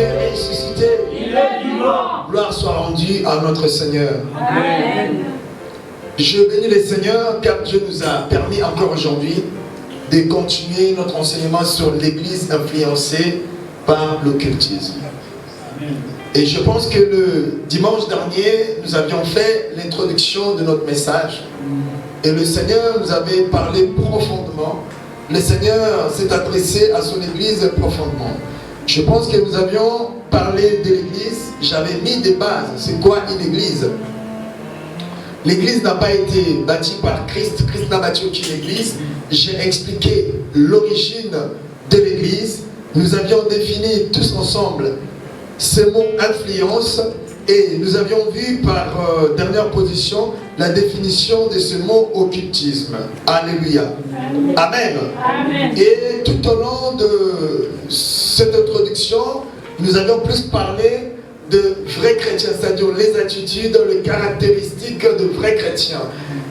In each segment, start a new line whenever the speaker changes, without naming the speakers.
est ressuscité.
Il est vivant.
Gloire soit rendue à notre Seigneur.
Amen.
Je bénis le Seigneur car Dieu nous a permis encore aujourd'hui de continuer notre enseignement sur l'Église influencée par l'occultisme. Et je pense que le dimanche dernier, nous avions fait l'introduction de notre message. Et le Seigneur nous avait parlé profondément. Le Seigneur s'est adressé à son Église profondément. Je pense que nous avions parlé de l'Église. J'avais mis des bases. C'est quoi une Église? L'Église n'a pas été bâtie par Christ. Christ n'a bâti aucune Église. J'ai expliqué l'origine de l'Église. Nous avions défini tous ensemble ce mot influence. Et nous avions vu par dernière position la définition de ce mot occultisme. Alléluia. Amen. Amen. Et tout au long de cette introduction, nous avions plus parlé de vrais chrétiens, c'est-à-dire les attitudes, les caractéristiques de vrais chrétiens.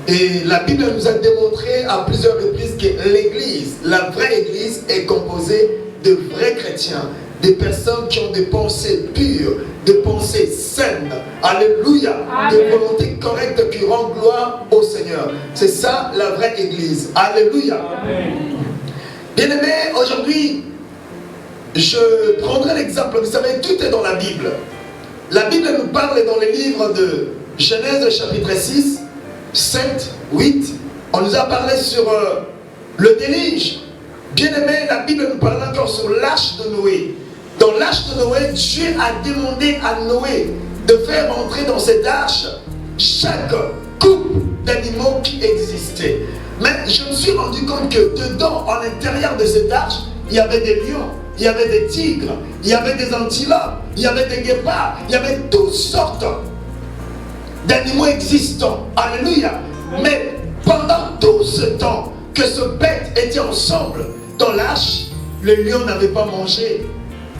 Et la Bible nous a démontré à plusieurs reprises que l'Église, la vraie Église, est composée de vrais chrétiens, des personnes qui ont des pensées pures, des pensées saines, alléluia, des volontés correctes qui rendent gloire au Seigneur. C'est ça la vraie Église, alléluia. Bien-aimés, aujourd'hui, je prendrai l'exemple, vous savez, tout est dans la Bible. La Bible nous parle dans les livres de Genèse chapitre 6, 7, 8. On nous a parlé sur le déluge. Bien-aimé, la Bible nous parle encore sur l'arche de Noé. Dans l'arche de Noé, Dieu a demandé à Noé de faire entrer dans cette arche chaque couple d'animaux qui existait. Mais je me suis rendu compte que dedans, à l'intérieur de cette arche, il y avait des lions, il y avait des tigres, il y avait des antilopes, il y avait des guépards, il y avait toutes sortes d'animaux existants. Alléluia. Mais pendant tout ce temps que ce bête était ensemble dans l'arche, le lion n'avait pas mangé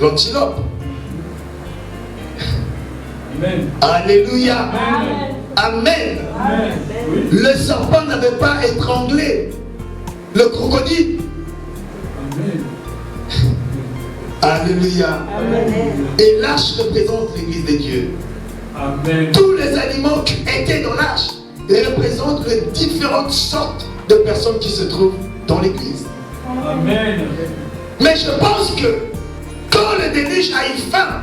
l'antilope.
Amen.
Alléluia.
Amen.
Amen.
Amen. Oui.
Le serpent n'avait pas étranglé le crocodile.
Amen.
Alléluia.
Amen.
Et l'arche représente l'Église de Dieu.
Amen.
Tous les animaux qui étaient dans l'arche représentent les différentes sortes de personnes qui se trouvent dans l'Église.
Amen.
Mais je pense que quand le déluge a eu fin,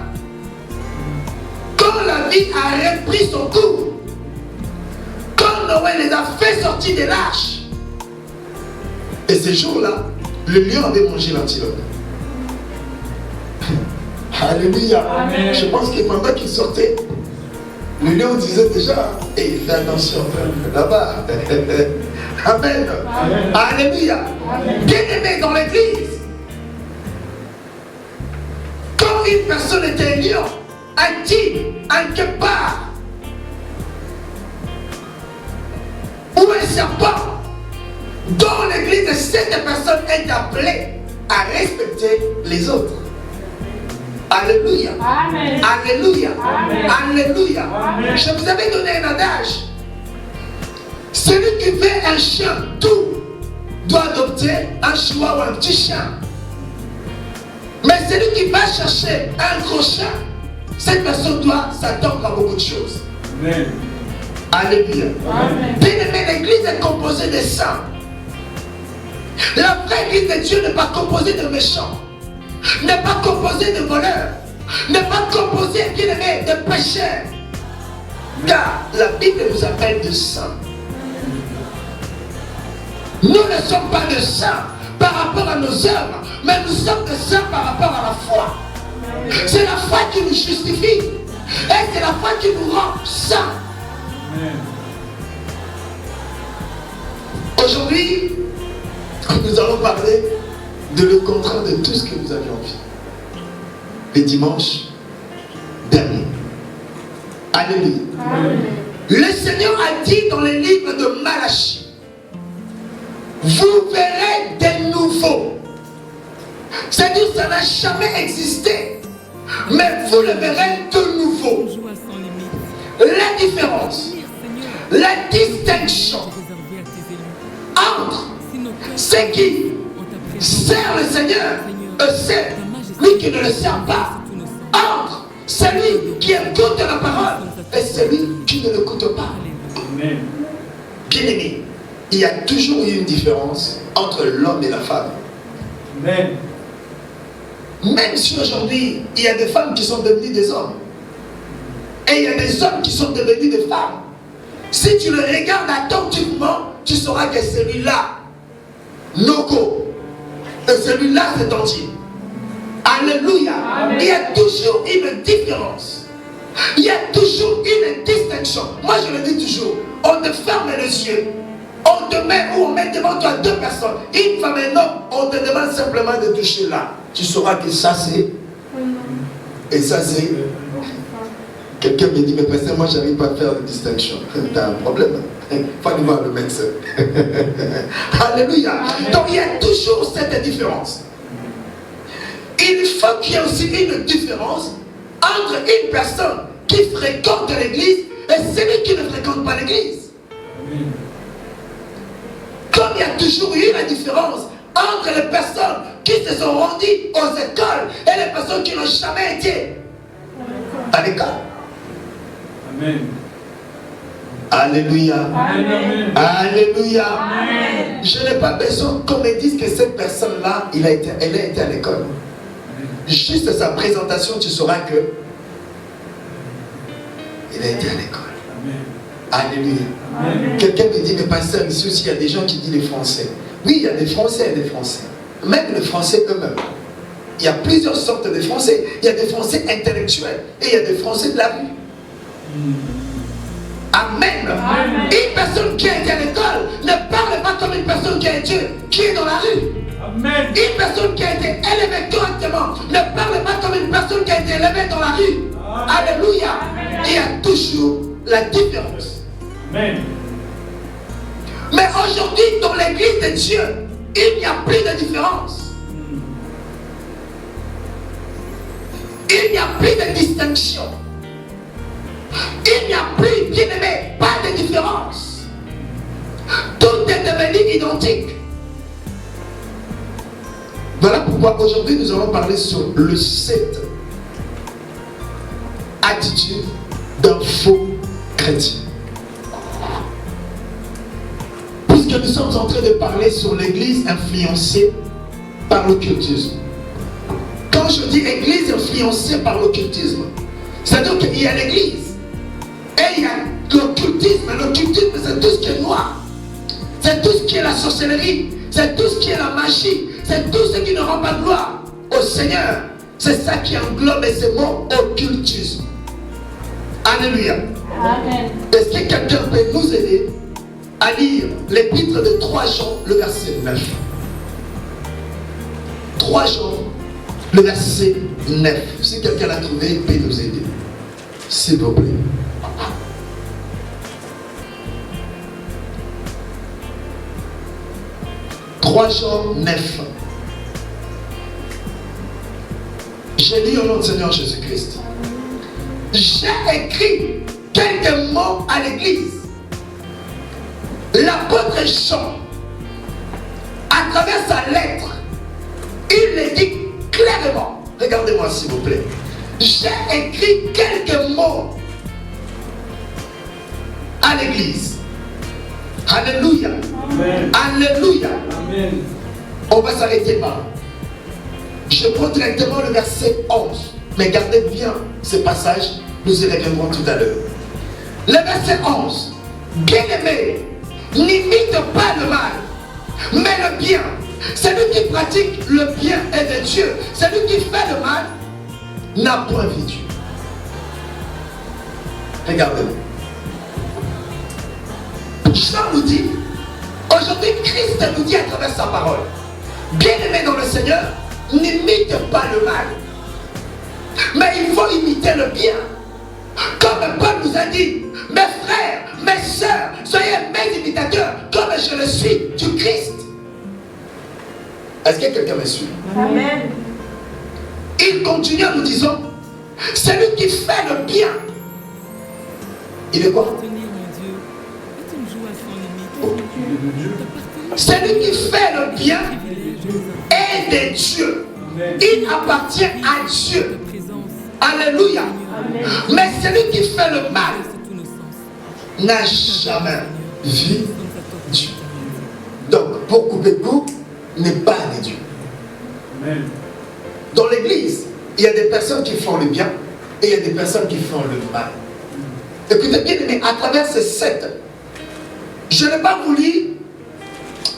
quand la vie a repris son cours, quand Noé les a fait sortir de l'arche, et ces jours-là, le lion avait mangé l'antilope. Alléluia.
Amen.
Je pense que pendant qu'il sortait, le lion disait déjà, hey, fais attention là-bas. Amen.
Amen.
Alléluia. Bien-aimé dans l'église, quand une personne était un lion, un tigre, un guépard ou un serpent, dans l'église, cette personne est appelée à respecter les autres. Alléluia.
Amen.
Alléluia.
Amen.
Alléluia.
Amen.
Je vous avais donné un adage. Celui qui veut un chien doux doit adopter un chihuahua ou un petit chien. Mais celui qui va chercher un gros chien, cette personne doit s'attendre à beaucoup de choses.
Amen.
Alléluia.
Amen.
Bien-aimé, l'église est composée de saints. La vraie église de Dieu n'est pas composée de méchants, n'est pas composée de voleurs, n'est pas composée, bien-aimé, de pécheurs. Car la Bible nous appelle de saints. Nous ne sommes pas de saints par rapport à nos œuvres, mais nous sommes de saints par rapport à la foi. C'est la foi qui nous justifie et c'est la foi qui nous rend saints.
Amen.
Aujourd'hui, nous allons parler de le contraire de tout ce que nous avions vu les dimanches derniers. Alléluia.
Amen.
Le Seigneur a dit dans les livres de Malachie, vous verrez des nouveaux. C'est-à-dire que ça n'a jamais existé, mais vous le verrez de nouveau. La différence, la distinction entre ceux qui servent le Seigneur et ceux lui qui ne le servent pas, celui qui écoute la parole et celui qui ne l'écoute pas.
Amen.
Bien aimé, il y a toujours eu une différence entre l'homme et la femme.
Amen.
Même si aujourd'hui, il y a des femmes qui sont devenues des hommes. Et il y a des hommes qui sont devenus des femmes. Si tu le regardes attentivement, tu sauras que celui-là, Noko, et celui-là, c'est entier. Alléluia. Amen. Il y a toujours une différence. Il y a toujours une distinction. Moi, je le dis toujours. On te ferme les yeux. On te met ou on met devant toi deux personnes. Une femme et un homme. On te demande simplement de toucher là. Tu sauras que ça c'est. Et ça c'est. Quelqu'un me dit, mais pasteur, moi, je n'arrive pas à faire de distinction. Tu as un problème. Il faut aller voir le médecin. Alléluia. Donc, il y a toujours cette différence. Il faut qu'il y ait aussi une différence entre une personne qui fréquente l'église et celui qui ne fréquente pas l'église. Comme il y a toujours eu la différence entre les personnes qui se sont rendues aux écoles et les personnes qui n'ont jamais été à l'école.
Amen.
Alléluia.
Amen.
Alléluia.
Amen.
Je n'ai pas besoin qu'on me dise que cette personne-là, elle a été à l'école. Juste sa présentation, tu sauras que il a été à l'école. Alléluia. Amen. Quelqu'un me dit, mais pasteur, ici aussi, il y a des gens qui disent les Français. Oui, il y a des Français et des Français. Même les Français eux-mêmes. Il y a plusieurs sortes de Français. Il y a des Français intellectuels et il y a des Français de la rue. Amen. Amen. Une personne qui a été à l'école ne parle pas comme une personne qui est dans la rue. Amen. Une personne qui a été élevée correctement ne parle pas comme une personne qui a été élevée dans la rue. Amen. Alléluia. Amen. Il y a toujours la différence. Amen. Mais aujourd'hui, dans l'église de Dieu, il n'y a plus de différence. Il n'y a plus de distinction. Il n'y a plus, bien aimé, pas de différence. Tout est devenu identique. Voilà pourquoi aujourd'hui nous allons parler sur le 7 attitude d'un faux chrétien. Puisque nous sommes en train de parler sur l'église influencée par l'occultisme. Quand je dis église influencée par l'occultisme, c'est-à-dire qu'il y a l'église et il y a l'occultisme. L'occultisme, c'est tout ce qui est noir. C'est tout ce qui est la sorcellerie. C'est tout ce qui est la magie. C'est tout ce qui ne rend pas gloire au Seigneur. C'est ça qui englobe ce mot occultisme. Alléluia. Amen. Est-ce que quelqu'un peut nous aider à lire l'épître de 3 Jean, le verset 9? 3 Jean, le verset 9. Si quelqu'un l'a trouvé, il peut nous aider. S'il vous plaît. 3 Jean 9. J'ai lu au nom du Seigneur Jésus-Christ. J'ai écrit quelques mots à l'église. L'apôtre Jean, à travers sa lettre, il le dit clairement. Regardez-moi s'il vous plaît. J'ai écrit quelques mots à l'église. Alléluia. Amen. Alléluia. Amen. On va s'arrêter là. Je prends directement le verset 11. Mais gardez bien ce passage. Nous y reviendrons tout à l'heure. Le verset 11. Bien-aimé, n'imite pas le mal, mais le bien. Celui qui pratique le bien est de Dieu. Celui qui fait le mal n'a point vu Dieu. Regardez-le. Jean nous dit, aujourd'hui Christ nous dit à travers sa parole, bien-aimé dans le Seigneur, n'imite pas le mal, mais il faut imiter le bien. Comme Paul nous a dit, mes frères, mes sœurs, soyez mes imitateurs, comme je le suis du Christ. Est-ce que quelqu'un me suit? Amen. Il continue en nous disant, celui qui fait le bien, il est quoi? Celui qui fait le bien est de Dieu. Il appartient à Dieu. Alléluia. Mais celui qui fait le mal n'a jamais vu Dieu. Donc, pour couper le coup, n'est pas de Dieu.
Amen.
Dans l'église, il y a des personnes qui font le bien et il y a des personnes qui font le mal. Écoutez bien, mais à travers ces 7, je n'ai pas voulu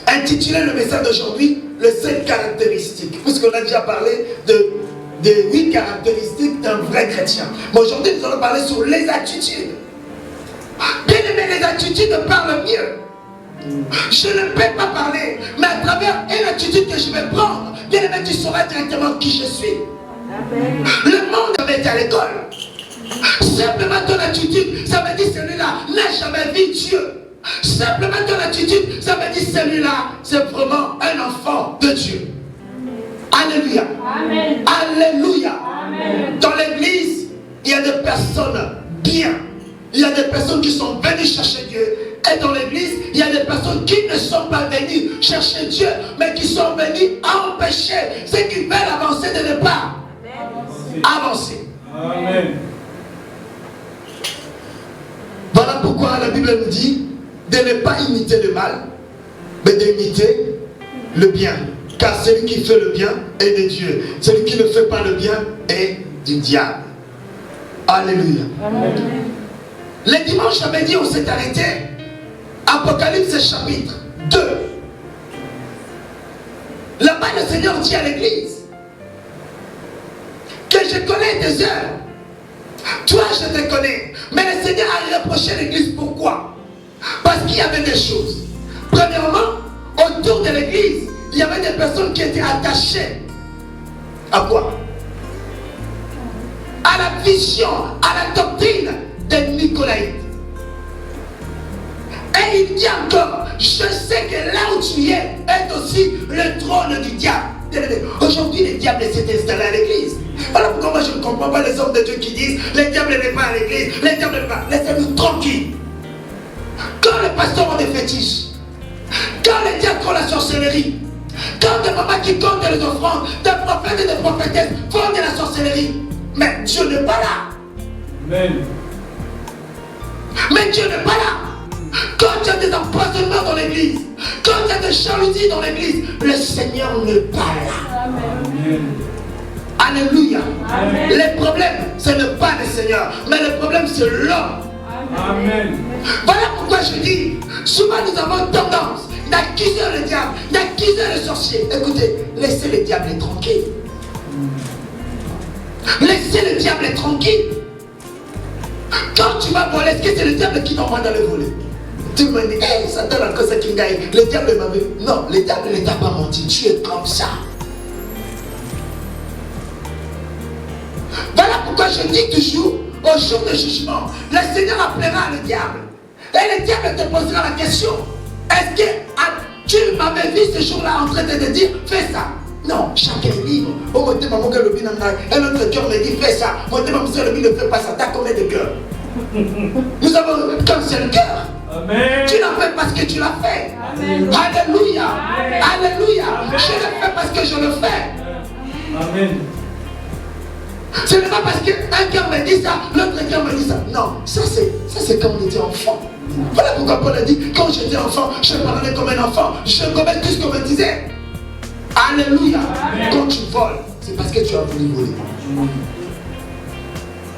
intituler le message d'aujourd'hui les 7 caractéristiques, puisqu'on a déjà parlé des 8 caractéristiques d'un vrai chrétien. Mais aujourd'hui, nous allons parler sur les attitudes. Bien aimé, les attitudes parlent mieux. Je ne peux pas parler, mais à travers une attitude que je vais prendre, bien aimé, tu sauras directement qui je suis. Amen. Le monde avait été à l'école. Simplement ton attitude, ça veut dire celui-là n'a jamais vu Dieu. Simplement ton attitude, ça veut dire celui-là, c'est vraiment un enfant de Dieu. Alléluia. Amen. Alléluia. Amen. Dans l'église, il y a des personnes bien. Il y a des personnes qui sont venues chercher Dieu. Et dans l'église, il y a des personnes qui ne sont pas venues chercher Dieu, mais qui sont venues empêcher ceux qui veulent avancer de ne pas avancer.
Amen.
Voilà pourquoi la Bible nous dit de ne pas imiter le mal, mais d'imiter le bien. Car celui qui fait le bien est de Dieu. Celui qui ne fait pas le bien est du diable. Alléluia. Amen. Les dimanches à midi, on s'est arrêté. Apocalypse chapitre 2. Là-bas, le Seigneur dit à l'église que je connais tes œuvres. Toi, je te connais. Mais le Seigneur a reproché l'église. Pourquoi? Parce qu'il y avait des choses. Premièrement, autour de l'église, il y avait des personnes qui étaient attachées. À quoi? À la vision, à la doctrine des Nicolaïtes. Et il dit encore, je sais que là où tu es aussi le trône du diable. Aujourd'hui, le diable s'est installé à l'église. Voilà pourquoi moi je ne comprends pas les hommes de Dieu qui disent le diable n'est pas à l'église, le diable n'est pas. Laissez-nous tranquilles. Quand les pasteurs ont des fétiches, quand les diables font la sorcellerie, quand des mamans qui comptent les offrandes, des prophètes et des prophétesses font de la sorcellerie, mais Dieu n'est pas là.
Amen.
Mais Dieu n'est pas là. Quand il y a des empoisonnements dans l'église, quand il y a des jalousies dans l'église, le Seigneur n'est pas là.
Amen.
Alléluia.
Amen.
Les problèmes, ce n'est pas le Seigneur, mais le problème, c'est l'homme.
Amen.
Voilà pourquoi je dis, souvent nous avons tendance d'accuser le diable, d'accuser le sorcier. Écoutez, laissez le diable tranquille. Laissez le diable tranquille. Quand tu vas voler, est-ce que c'est le diable qui t'envoie dans le voler? Tu me dis, hey, Satan a causé qu'il gagne. Le diable m'a vu. Non, le diable ne t'a pas menti. Tu es comme ça. Voilà pourquoi je dis toujours, au jour de jugement, le Seigneur appellera le diable. Et le diable te posera la question. Est-ce que tu m'avais vu ce jour-là en train de te dire, fais ça? Non, chacun est libre. Un autre cœur me dit, fais ça. Mon ne fait pas ça. T'as combien de cœurs? Nous avons qu'un seul cœur.
Amen.
Tu l'as fait parce que tu l'as fait.
Amen.
Alléluia.
Amen.
Alléluia.
Amen.
Je le fais parce que je le fais.
Amen.
Ce n'est pas parce qu'un cœur me dit ça, l'autre cœur me dit ça. Non, ça c'est quand on était enfant. Voilà pourquoi Paul a dit, quand j'étais enfant, je parlais comme un enfant. Je commets tout ce qu'on me disait. Alléluia. Amen. Quand tu voles, c'est parce que tu as voulu voler.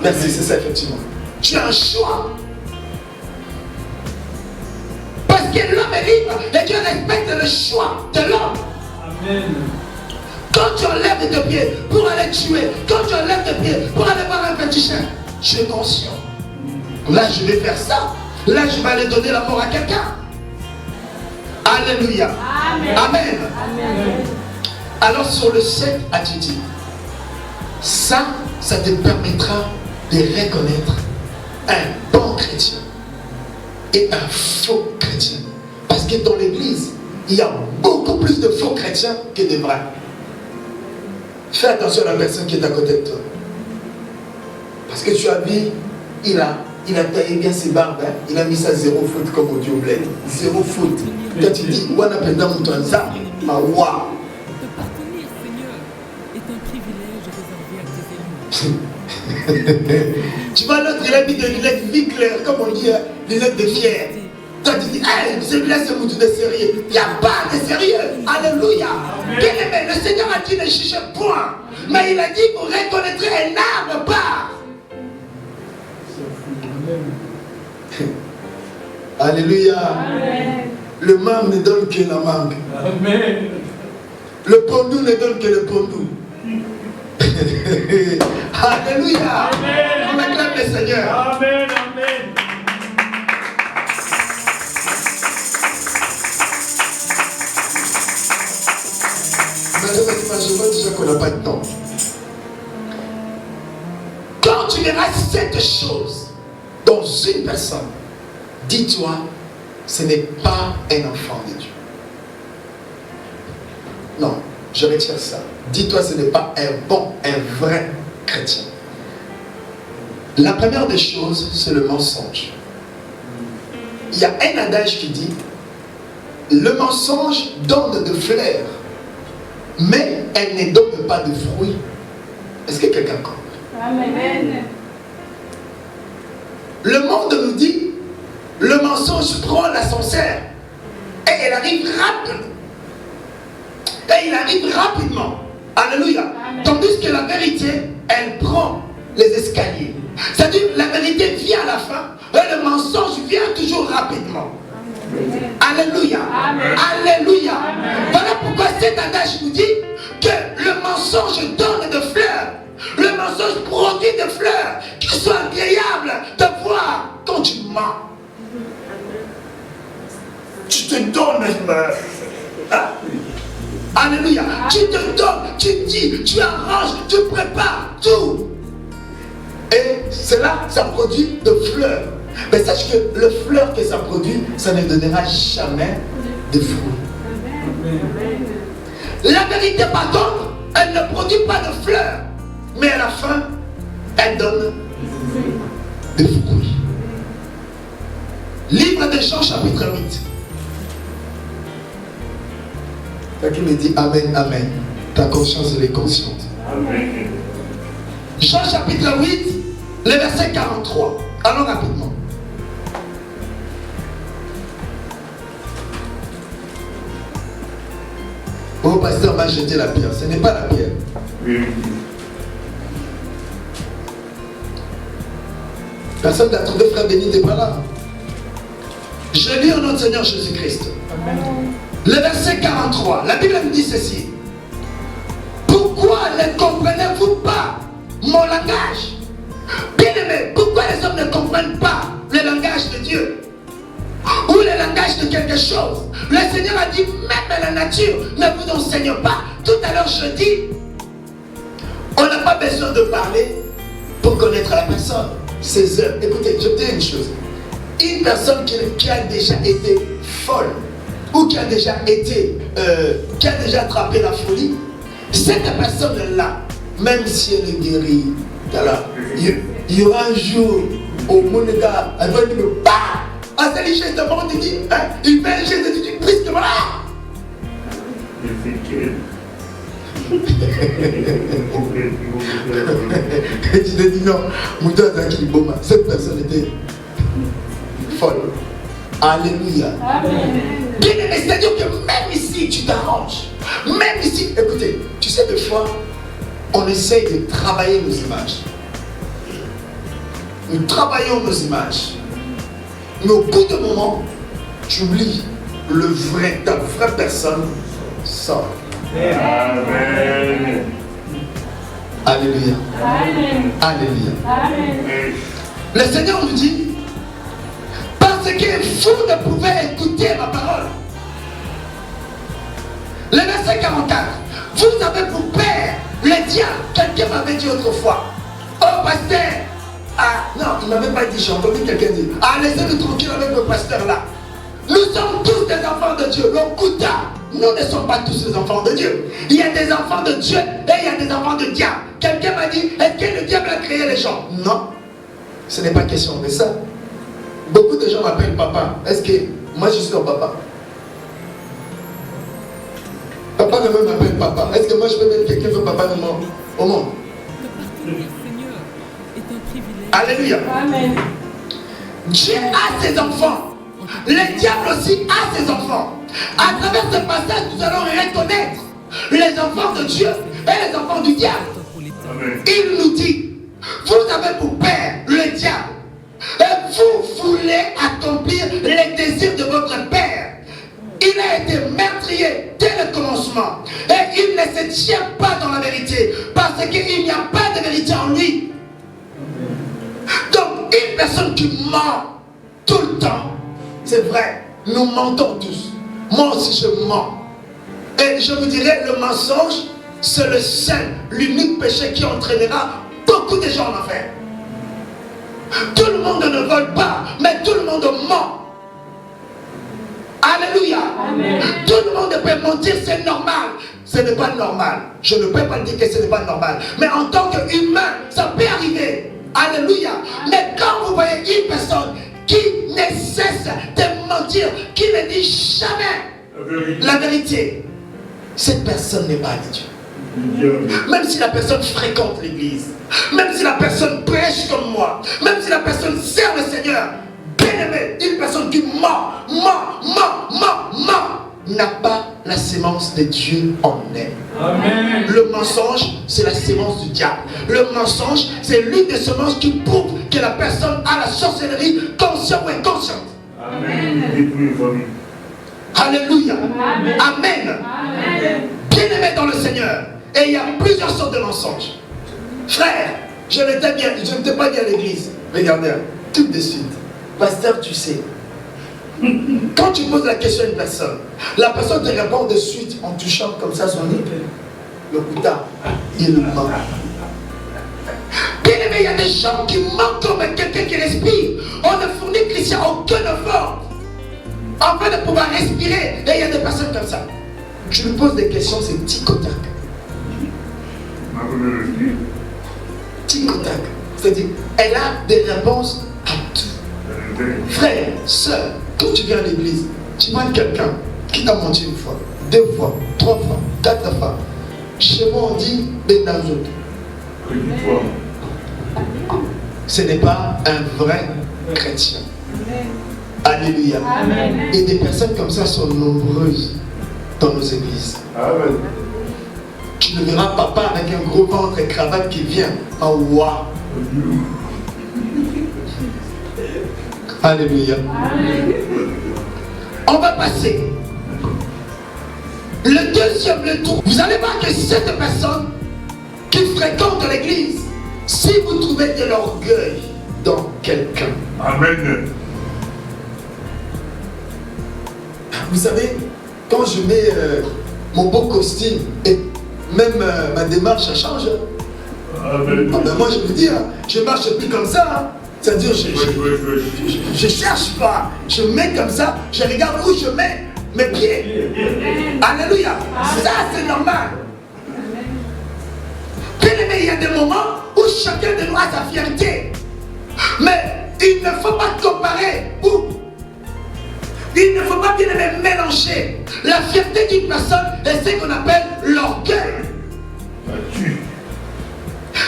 Merci, c'est ça effectivement. Tu as un choix. Parce que l'homme est libre et Dieu respecte le choix de l'homme.
Amen.
Quand tu enlèves tes pieds pour aller tuer, quand tu enlèves tes pieds pour aller voir un petit chien, tu es conscient. Là, je vais faire ça. Là, je vais aller donner la mort à quelqu'un. Alléluia. Amen. Amen. Amen. Alors, sur le 7 attitude, ça te permettra de reconnaître un bon chrétien et un faux chrétien. Parce que dans l'église, il y a beaucoup plus de faux chrétiens que de vrais. Fais attention à la personne qui est à côté de toi. Parce que tu as vu, il a taillé bien ses barbes, hein? Il a mis ça 0 foot comme au Dieu bled. 0 foot. Quand tu dis, Wana Penda Moutanza, ma wa. Tu vois, l'autre, il a mis des lunettes vie claires, comme on dit, hein, lunettes de fier. Toi, tu dis, hey, celui-là, c'est mon de sérieux. Il n'y a pas de sérieux. Alléluia. Bien aimé, le Seigneur a dit ne cherchez point. Mais il a dit, vous reconnaîtrez un arbre par. Alléluia. Amen. Le mangue ne donne que la mangue.
Amen.
Le pondou ne donne que le pondou. Alléluia.
Amen.
On acclame le Seigneur.
Amen. Amen.
Je vois déjà qu'on n'a pas de temps. Quand tu verras cette chose dans une personne, dis-toi, ce n'est pas un enfant de Dieu. Non, je retire ça. Dis-toi, ce n'est pas un vrai chrétien. La première des choses, c'est le mensonge. Il y a un adage qui dit, le mensonge donne de fleurs, mais elle ne donne pas de fruits. Est-ce que quelqu'un comprend? Amen. Le monde nous dit, le mensonge prend l'ascenseur et elle arrive rapidement. Et il arrive rapidement. Alléluia. Amen. Tandis que la vérité, elle prend les escaliers. C'est-à-dire, la vérité vient à la fin et le mensonge vient toujours rapidement. Amen. Alléluia. Amen. Alléluia. Amen. Voilà pourquoi cet adage nous dit que le mensonge donne de fleurs. Le mensonge produit des fleurs qui sont agréables de voir quand tu mens. Tu te donnes. Hein? Alléluia. Tu te donnes, tu dis, tu arranges, tu prépares tout. Et cela, ça produit de fleurs. Mais sache que le fleur que ça produit, ça ne donnera jamais de fruits. La vérité, par contre, elle ne produit pas de fleurs. Mais à la fin, elle donne des fruits. Livre de Jean, chapitre 8. Quelqu'un me dit Amen, Amen. Ta conscience, elle est consciente. Amen. Jean, chapitre 8, le verset 43. Allons rapidement. Oh, pasteur va jeter la pierre. Ce n'est pas la pierre. Oui. Personne n'a trouvé, frère Béni n'est pas là. Je lis au nom de Seigneur Jésus-Christ. Le verset 43, la Bible me dit ceci. Pourquoi ne comprenez-vous pas mon langage? Bien aimé, pourquoi les hommes ne comprennent pas le langage de Dieu? Ou le langage de quelque chose? Le Seigneur a dit, même la nature ne vous enseigne pas. Tout à l'heure, je dis, on n'a pas besoin de parler pour connaître la personne, ses œuvres. Écoutez, je vais vous dire une chose. Une personne qui a déjà été folle, ou qui a déjà attrapé la folie, cette personne-là, même si elle est guérie, il y aura un jour au monde, elle va dire, bah, à cette richesse de monde, il dit, hein, il fait une richesse de Dieu, puisque voilà. Et tu te dis non, cette personne était folle. Alléluia. Bien aimé, c'est-à-dire que même ici, tu t'arranges. Même ici, écoutez, tu sais, des fois, on essaye de travailler nos images. Nous travaillons nos images. Mais au bout d'un moment, tu oublies ta vraie personne sort. Amen. Alléluia. Amen. Alléluia. Amen. Le Seigneur nous dit, parce que vous ne pouvez écouter ma parole. Le verset 44, vous avez pour père le diable. Quelqu'un m'avait dit autrefois, oh pasteur, ah non, il ne m'avait pas dit, j'ai entendu quelqu'un dire, ah laissez-nous tranquille avec le pasteur là. Nous sommes tous des enfants de Dieu. L'Okuta, nous ne sommes pas tous des enfants de Dieu. Il y a des enfants de Dieu et il y a des enfants de diable. Quelqu'un m'a dit, est-ce que le diable a créé les gens? Non, ce n'est pas question de ça. Beaucoup de gens m'appellent papa. Est-ce que moi je suis leur papa? Papa ne m'appelle papa. Est-ce que moi je peux mettre quelqu'un comme papa au monde? Alléluia.
Amen.
Dieu a ses enfants. Le diable aussi a ses enfants. À travers ce passage, nous allons reconnaître les enfants de Dieu et les enfants du diable.
Amen.
Il nous dit, vous avez pour père le diable. Et vous voulez accomplir les désirs de votre père. Il a été meurtrier dès le commencement. Et il ne se tient pas dans la vérité. Parce qu'il n'y a pas de vérité en lui. Donc, une personne qui ment tout le temps, c'est vrai, nous mentons tous. Moi aussi, je mens. Et je vous dirais, le mensonge, c'est le seul, l'unique péché qui entraînera beaucoup de gens en enfer. Tout le monde ne vole pas, mais tout le monde ment. Alléluia.
Amen.
Tout le monde peut mentir, c'est normal. Ce n'est pas normal. Je ne peux pas dire que ce n'est pas normal. Mais en tant qu'humain, ça peut arriver. Alléluia. Mais quand vous voyez une personne qui ne cesse de mentir, qui ne dit jamais la vérité, cette personne n'est pas de Dieu. Même si la personne fréquente l'église, même si la personne prêche comme moi, même si la personne sert le Seigneur, bien aimé, une personne qui ment, n'a pas la sémence de Dieu en elle.
Amen.
Le mensonge, c'est la sémence du diable. Le mensonge, c'est l'une des semences qui prouve que la personne a la sorcellerie, consciente ou inconsciente.
Amen.
Alléluia.
Amen.
Amen.
Amen.
Bien-aimé dans le Seigneur. Et il y a plusieurs sortes de mensonges. Frère, je n'étais pas bien à l'église. Regardez, tout de suite. Pasteur, tu sais. Quand tu poses la question à une personne, la personne te répond de suite en touchant comme ça son nez. Le couteau, il ment. Bien aimé, il y a des gens qui mentent comme quelqu'un qui respire. On ne fournit Christian aucun effort afin de pouvoir respirer. Et il y a des personnes comme ça. Tu lui poses des questions, c'est tic-au-tac. Tic-au-tac. C'est-à-dire, elle a des réponses à tout. Frère, soeur, quand tu viens à l'église, tu vois quelqu'un qui t'a menti une fois, 2 fois, 3 fois, 4 fois. Chez moi, on dit Bendazo. Ce n'est pas un vrai chrétien. Alléluia.
Amen.
Et des personnes comme ça sont nombreuses dans nos églises.
Amen.
Tu ne verras papa avec un gros ventre et cravate qui vient en wa. Alléluia.
Amen.
On va passer. Le deuxième, le tour. Vous allez voir que cette personne qui fréquente l'église, si vous trouvez de l'orgueil dans quelqu'un,
Amen.
vous savez, quand je mets mon beau costume et même ma démarche, ça change.
Amen.
Ah ben moi je vous dis, hein, je marche plus comme ça. Hein. C'est-à-dire, je cherche pas. Je mets comme ça, je regarde où je mets mes pieds. Alléluia. Ça c'est normal. Bien aimé, il y a des moments où chacun de nous a sa fierté. Mais il ne faut pas comparer ou il ne faut pas bien aimé mélanger la fierté d'une personne et ce qu'on appelle l'orgueil.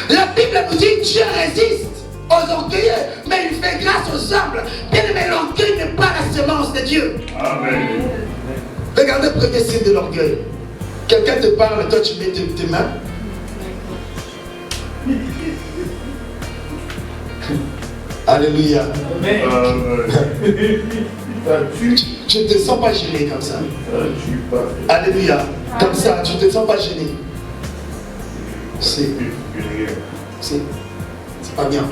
La Bible nous dit Dieu résiste aux orgueilleux, mais il fait grâce aux humbles. Bien aimé, l'orgueil n'est pas la semence de Dieu.
Amen.
Regardez le premier signe de l'orgueil. Quelqu'un te parle et toi tu mets tes mains. Alléluia. Tu ne te sens pas gêné comme ça. Alléluia. Comme ça, tu ne te sens pas gêné. C'est pas bien.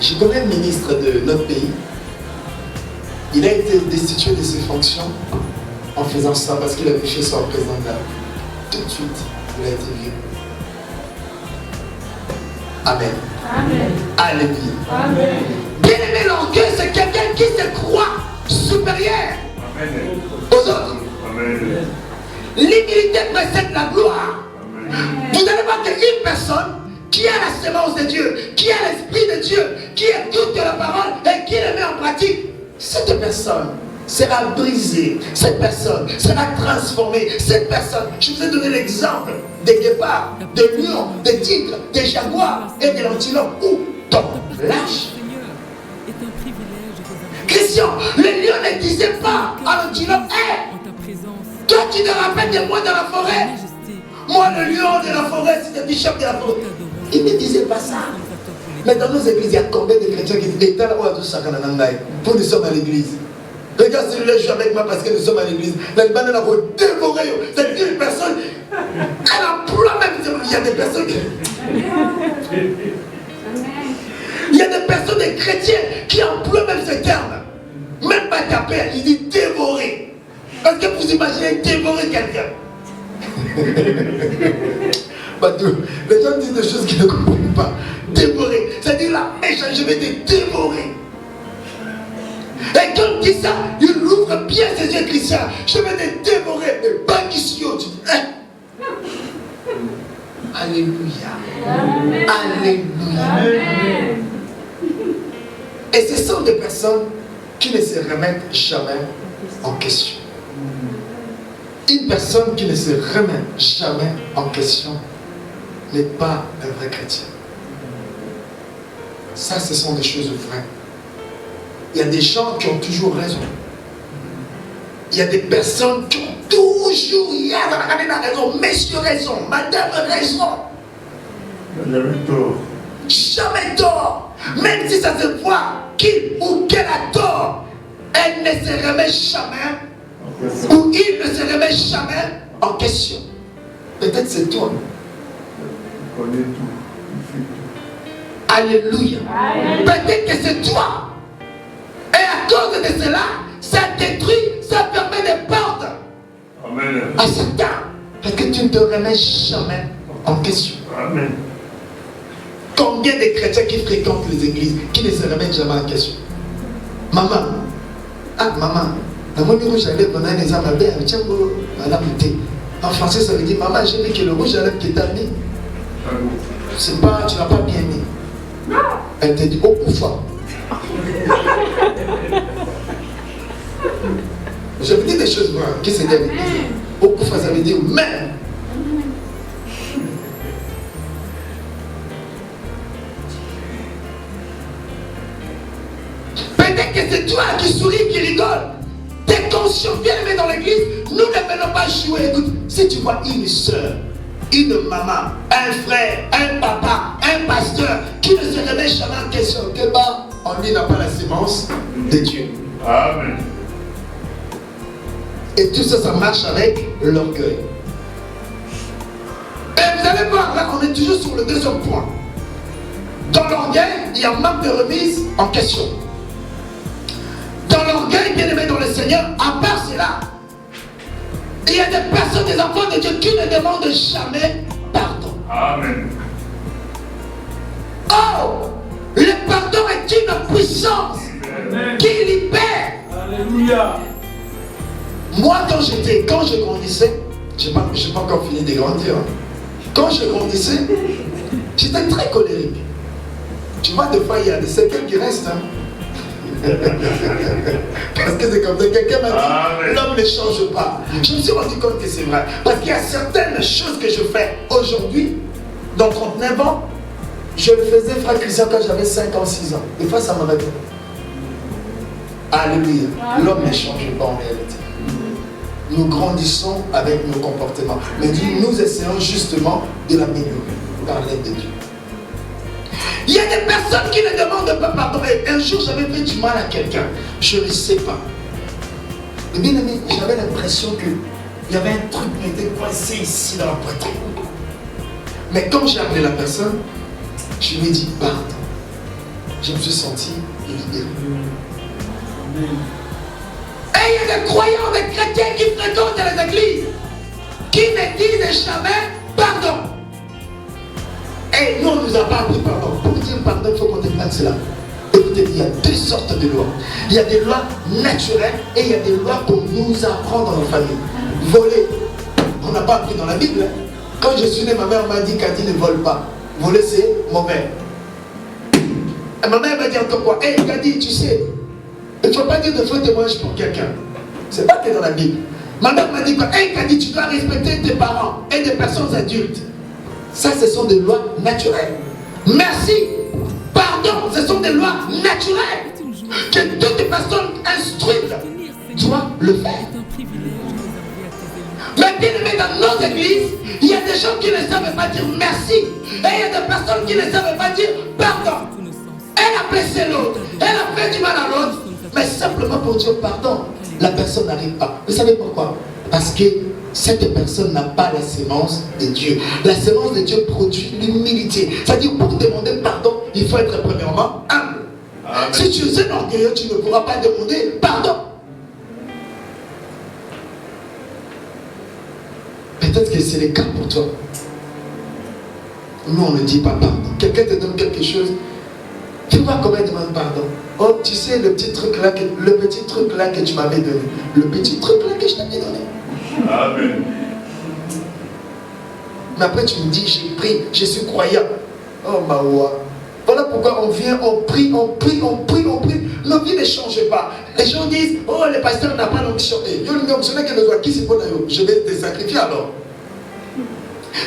Je connais le ministre de notre pays. Il a été destitué de ses fonctions en faisant ça parce qu'il a fait son président de la République. Tout de suite, il a été viré. Amen.
Amen.
Alléluia.
Amen.
Bien aimé, l'orgueil, c'est quelqu'un qui se croit supérieur aux autres. L'humilité précède la gloire. Vous allez voir qu'une personne qui a la sémence de Dieu, qui a l'esprit de Dieu, qui écoute la parole et qui le met en pratique, cette personne sera brisée, cette personne sera transformée, cette personne, je vous ai donné l'exemple des guépards, des lions, des tigres, des jaguars et des antilopes où ton lâche. Christian, le lion ne disait pas à l'antilope, hé, toi tu te rappelles de moi dans la forêt, moi le lion de la forêt, c'est le bishop de la forêt. Il ne disait pas ça. Mais dans nos églises, il y a combien de chrétiens qui disent, pour nous sommes à l'église. Regarde celui-là, joue avec moi parce que nous sommes à l'église. La banane a dévoré. C'est une personne, elle emploie même. Il y a des personnes qui. Il y a des personnes, des chrétiens qui emploient même ce terme. Même pas taper, il dit dévorer. Parce que vous imaginez dévorer quelqu'un. Les gens disent des choses qu'ils ne comprennent pas. Dévorer, c'est-à-dire la mèche, je vais te dévorer. Et quand il dit ça, il ouvre bien ses yeux chrétiens. Je vais te dévorer. Et bang ici, tu dis, hein? Alléluia.
Amen.
Alléluia.
Amen.
Et ce sont des personnes qui ne se remettent jamais en question. Une personne qui ne se remet jamais en question n'est pas un vrai chrétien. Ça, ce sont des choses vraies. Il y a des gens qui ont toujours raison. Il y a des personnes qui ont toujours raison. Monsieur raison, madame raison.
Jamais tort.
Jamais tort. Même si ça se voit qu'il ou qu'elle a tort, elle ne se remet jamais, ou il ne se remet jamais en question. Peut-être c'est toi.
Il connaît tout. Il fait tout.
Alléluia.
Amen.
Peut-être que c'est toi. Et à cause de cela, ça détruit, ça permet des portes
Amen.
à certains. Parce que tu ne te remets jamais en question.
Amen.
Combien de chrétiens qui fréquentent les églises qui ne se remettent jamais en question? Maman, maman, dans mon rouge à lèvres, on a les armes à l'air, tiens, madame, en français, ça veut dire, maman, j'ai vu que le rouge à lèvres qui t'a mis, c'est pas, tu l'as pas bien mis. Elle te dit, oh, poufa. Je vous dis des choses, moi, qui c'est dit. Au poufa, ça veut dire, même. Peut-être que c'est toi qui souris, qui rigole. T'es conscient, viens le mettre dans l'église. Nous ne venons pas jouer. Écoute, si tu vois une soeur, une maman, un frère, un papa, un pasteur qui ne se remet jamais en question, que bah, on lui n'a pas la sémence de Dieu.
Amen.
Et tout ça, ça marche avec l'orgueil. Et vous allez voir, là, on est toujours sur le deuxième point. Dans l'orgueil, il y a manque de remise en question. Dans l'orgueil, bien aimé dans le Seigneur, à part cela, il y a des personnes, des enfants de Dieu qui ne demandent jamais pardon.
Amen.
Oh, le pardon est une puissance qui libère.
Alléluia.
Moi, quand je grandissais, je n'ai pas encore fini de grandir. Quand je grandissais, j'étais très colérique. Tu vois, des fois, il y a des séquelles qui restent. Hein. Parce que c'est comme ça, quelqu'un m'a dit, l'homme ne change pas. Je me suis rendu compte que c'est vrai. Parce qu'il y a certaines choses que je fais aujourd'hui, dans 39 ans, je le faisais, frère Christian, quand j'avais 5 ans, 6 ans. Des fois, ça m'arrête. Alléluia. L'homme ne change pas en réalité. Nous grandissons avec nos comportements. Mais nous essayons justement de l'améliorer par l'aide de Dieu. Il y a des personnes qui ne demandent pas pardon. Et un jour, j'avais fait du mal à quelqu'un. Je ne sais pas. Et bien aimé, j'avais l'impression qu'il y avait un truc qui était coincé ici dans la poitrine. Mais quand j'ai appelé la personne, je lui ai dit pardon. Je me suis senti libéré. Et il y a des croyants, des chrétiens qui fréquentent les églises, qui ne disent jamais pardon. Et nous, on ne nous a pas appris pardon. Pour dire pardon, il faut qu'on déplace cela. Écoutez, il y a deux sortes de lois. Il y a des lois naturelles et il y a des lois qu'on nous apprend dans nos familles. Voler, on n'a pas appris dans la Bible. Quand je suis né, ma mère m'a dit qu'Adi ne vole pas. Voler, c'est mauvais. Et ma mère m'a dit encore quoi? Hé, Kadi, tu sais, Il ne faut pas dire de faux témoignages pour quelqu'un. C'est pas que dans la Bible. Ma mère m'a dit quoi? Elle m'a dit tu dois respecter tes parents et des personnes adultes. Ça, ce sont des lois naturelles. Merci. Pardon, ce sont des lois naturelles. Que toute personne instruite doit le faire. Mais bien aimé, dans nos églises, il y a des gens qui ne savent pas dire merci. Et il y a des personnes qui ne savent pas dire pardon. Elle a blessé l'autre. Elle a fait du mal à l'autre. Mais simplement pour dire pardon, la personne n'arrive pas. Vous savez pourquoi? Parce que cette personne n'a pas la sémence de Dieu. La sémence de Dieu produit l'humilité. C'est-à-dire pour demander pardon, il faut être premièrement humble. Amen. Si tu es un orgueilleux, tu ne pourras pas demander pardon. Peut-être que c'est le cas pour toi. Nous, on ne dit pas pardon. Quelqu'un te donne quelque chose. Tu vois comment il demande pardon. Oh, tu sais, le petit truc là que tu m'avais donné. Le petit truc là que je t'avais donné.
Amen.
Mais après, tu me dis, j'ai pris, je suis croyant. Oh, Maoua. Voilà pourquoi on vient, on prie. Nos vies ne changent pas. Les gens disent, oh, le pasteur n'a pas l'onction. Je vais te sacrifier alors.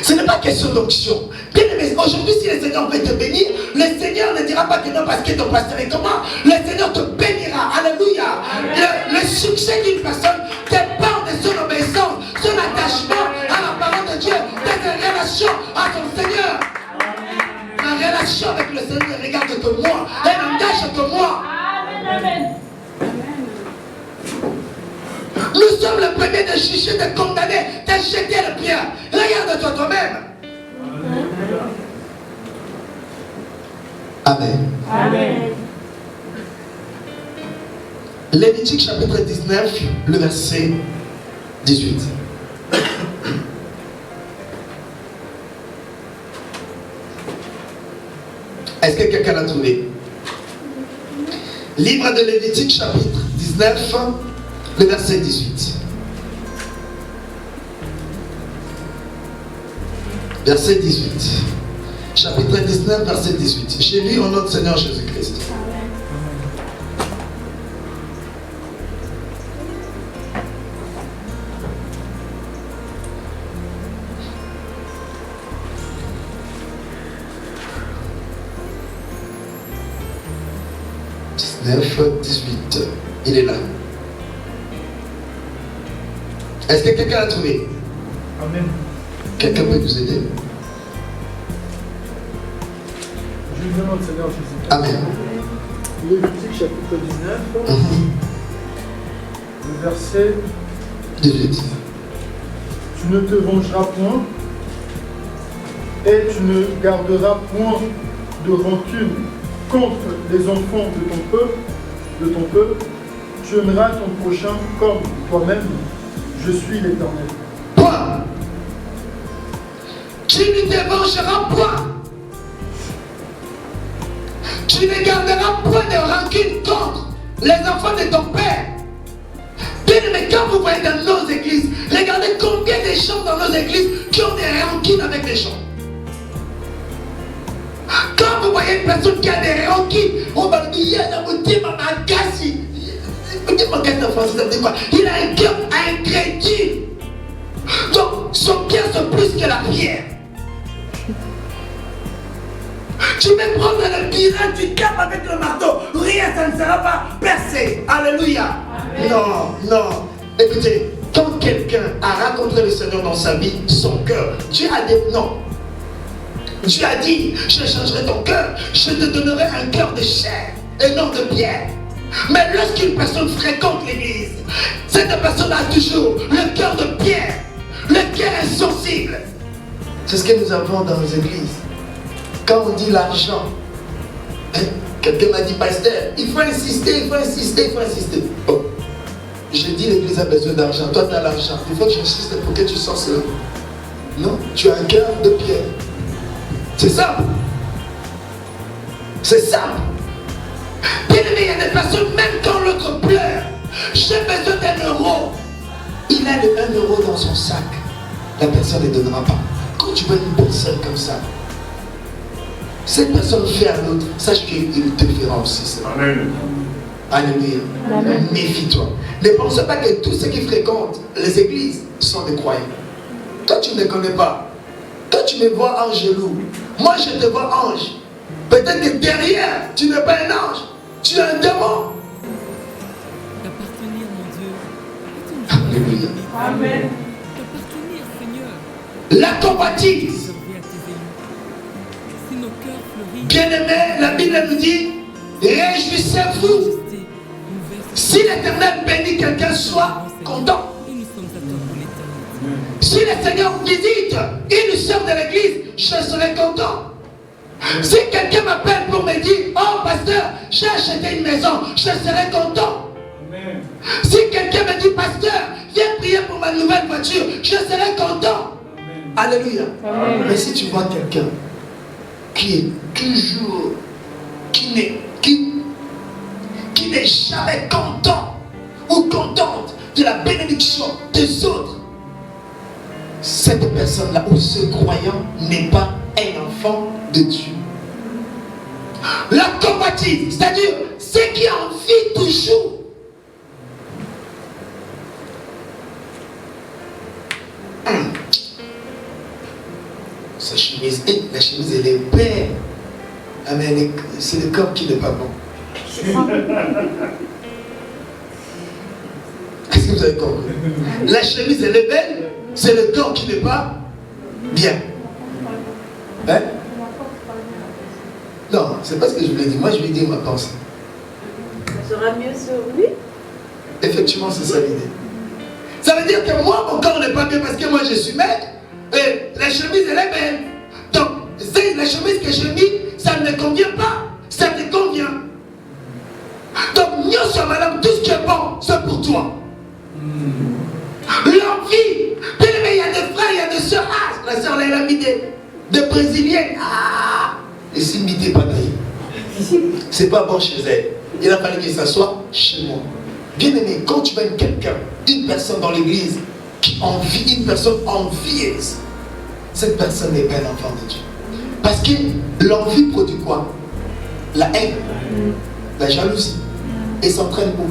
Ce n'est pas question d'onction. Bien aimé, aujourd'hui, si le Seigneur veut te bénir, le Seigneur ne dira pas que non parce que ton pasteur est comment. Le Seigneur te bénira. Alléluia. Le succès d'une personne dépend de son obéissance, son attachement à la parole de Dieu, de ses relations à son Seigneur. La relation avec le Seigneur ne regarde que moi. Elle n'engage que moi.
Amen.
Nous sommes les premiers de juger, de condamner, de jeter le pierre. Regarde-toi toi-même. Amen.
Amen.
Lévitique chapitre 19, le verset 18. Est-ce que quelqu'un l'a trouvé? Livre de Lévitique chapitre 19, le verset 18. Verset 18. Chapitre 19, verset 18. J'ai lu au nom du Seigneur Jésus-Christ. « 18. Il est là. Est-ce que quelqu'un l'a trouvé?
Amen.
Quelqu'un peut nous aider?
Je demande Seigneur Jésus.
Amen.
Lévitique chapitre 19, le verset
18.
Tu ne te vengeras point et tu ne garderas point de rancune contre les enfants de ton peuple. Tu aimeras ton prochain comme toi-même. Je suis l'Éternel.
Point. Tu ne te vengeras point. Tu ne garderas point de rancune contre les enfants de ton père. Bien aimé, quand vous voyez dans nos églises, regardez combien de gens dans nos églises qui ont des rancunes avec les gens. Quand vous voyez une personne qui a des rancunes, on va dire, il a un cœur incrédule. Donc, son cœur se plus que la pierre. Tu peux prendre le pirate, tu tapes avec le marteau, rien, ça ne sera pas percé. Alléluia. Amen. Non. Écoutez, quand quelqu'un a rencontré le Seigneur dans sa vie, son cœur, Dieu a dit non. Dieu a dit, je changerai ton cœur, je te donnerai un cœur de chair et non de pierre. Mais lorsqu'une personne fréquente l'église, cette personne a toujours le cœur de pierre, le cœur insensible. C'est ce que nous avons dans nos églises. Quand on dit l'argent, quelqu'un m'a dit, pasteur, il faut insister. Oh, j'ai dit l'église a besoin d'argent, toi tu as l'argent, il faut que j'insiste pour que tu sors cela. Non, tu as un cœur de pierre. C'est simple. C'est simple. Bien aimé, il y a des personnes, même quand l'autre pleure, j'ai besoin d'1 euro. Il a le 1 euro dans son sac. La personne ne donnera pas. Quand tu vois une personne comme ça, cette personne fait à l'autre, sache qu'il te fera aussi ça.
Amen.
Alléluia. Méfie-toi. Ne pense pas que tous ceux qui fréquentent les églises sont des croyants. Toi, tu ne me connais pas. Toi, tu me vois ange loup. Moi, je te vois ange. Peut-être que derrière, tu n'es pas un ange. Tu es un démon.
D'appartenir, mon Dieu, est une
Alléluia.
Amen.
D'appartenir, Seigneur,
La convoitise.
servir à tes élus. Si nos cœurs fleurissent,
Bien-aimé, la Bible nous dit, réjouissez-vous.
majesté, nous verse
Si l'Éternel bénit quelqu'un, sois content.
et nous sommes à toi pour l'éternité.
Si le Seigneur visite une sœur de l'église, je serai content. Si quelqu'un m'appelle pour me dire, oh pasteur, j'ai acheté une maison, je serai content.
Amen.
Si quelqu'un me dit, pasteur, viens prier pour ma nouvelle voiture, je serai content.
Amen.
Alléluia.
Amen.
Mais si tu vois quelqu'un qui est toujours, qui n'est jamais content ou contente de la bénédiction des autres, cette personne-là ou ce croyant n'est pas un enfant de Dieu. La convoitise, c'est-à-dire ce qui envie toujours. Sa chemise, la chemise elle est belle. Ah, mais c'est le corps qui n'est pas bon. Est-ce que vous avez compris? La chemise elle est belle, c'est le corps qui n'est pas bien. Hein? Non, c'est pas ce que je voulais dire. Moi je lui dis ma pensée.
Ça sera mieux sur lui.
Effectivement, c'est ça l'idée. Ça veut dire que moi, mon corps n'est pas bien parce que moi je suis maigre et la chemise elle est belle. Donc, c'est la chemise que j'ai mis, ça ne me convient pas. Ça te convient. Donc, nous sommes madame, tout ce qui est bon, c'est pour toi. L'envie. Bien aimé, il y a des frères, il y a des sœurs. Ah, la sœur elle a mis des brésiliennes. Ah, et c'est midi pas d'ailleurs. C'est pas bon chez elle. Il a fallu que ça soit chez moi. Bien aimé, quand tu vois quelqu'un, une personne dans l'église qui envie, une personne envieuse, cette personne n'est pas un enfant de Dieu. Parce que l'envie produit quoi? La haine, la jalousie. Et s'entraîne où?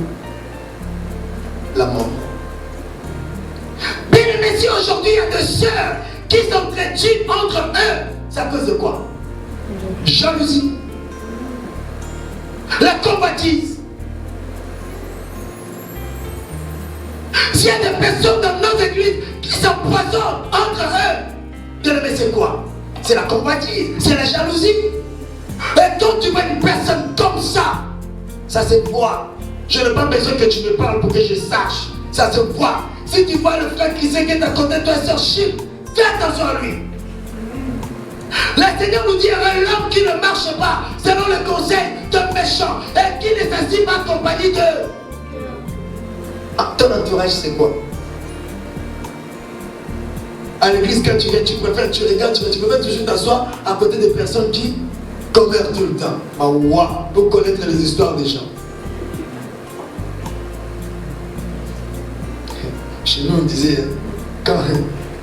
La mort. Bien aimé, si aujourd'hui il y a des sœurs qui s'entretuent entre eux, c'est à cause de quoi? Jalousie. La convoitise. S'il y a des personnes dans nos églises qui s'empoisonnent entre eux, bien aimé, c'est quoi? C'est la convoitise, c'est la jalousie. Et quand tu vois une personne comme ça, ça se voit. Je n'ai pas besoin que tu me parles pour que je sache. Ça se voit. Si tu vois le frère qui sait qu'il est à côté de toi, sœur Chine, fais attention à lui. Le Seigneur nous dit, l'homme qui ne marche pas selon le conseil d'un méchant et qui ne s'assied pas en compagnie de... Ah, ton entourage, c'est quoi? À l'église, quand tu viens, tu préfères, tu regardes, tu préfères toujours t'asseoir à côté des personnes qui convertent tout le temps. Ah, waouh, pour connaître les histoires des gens. Chez nous, on disait, quand,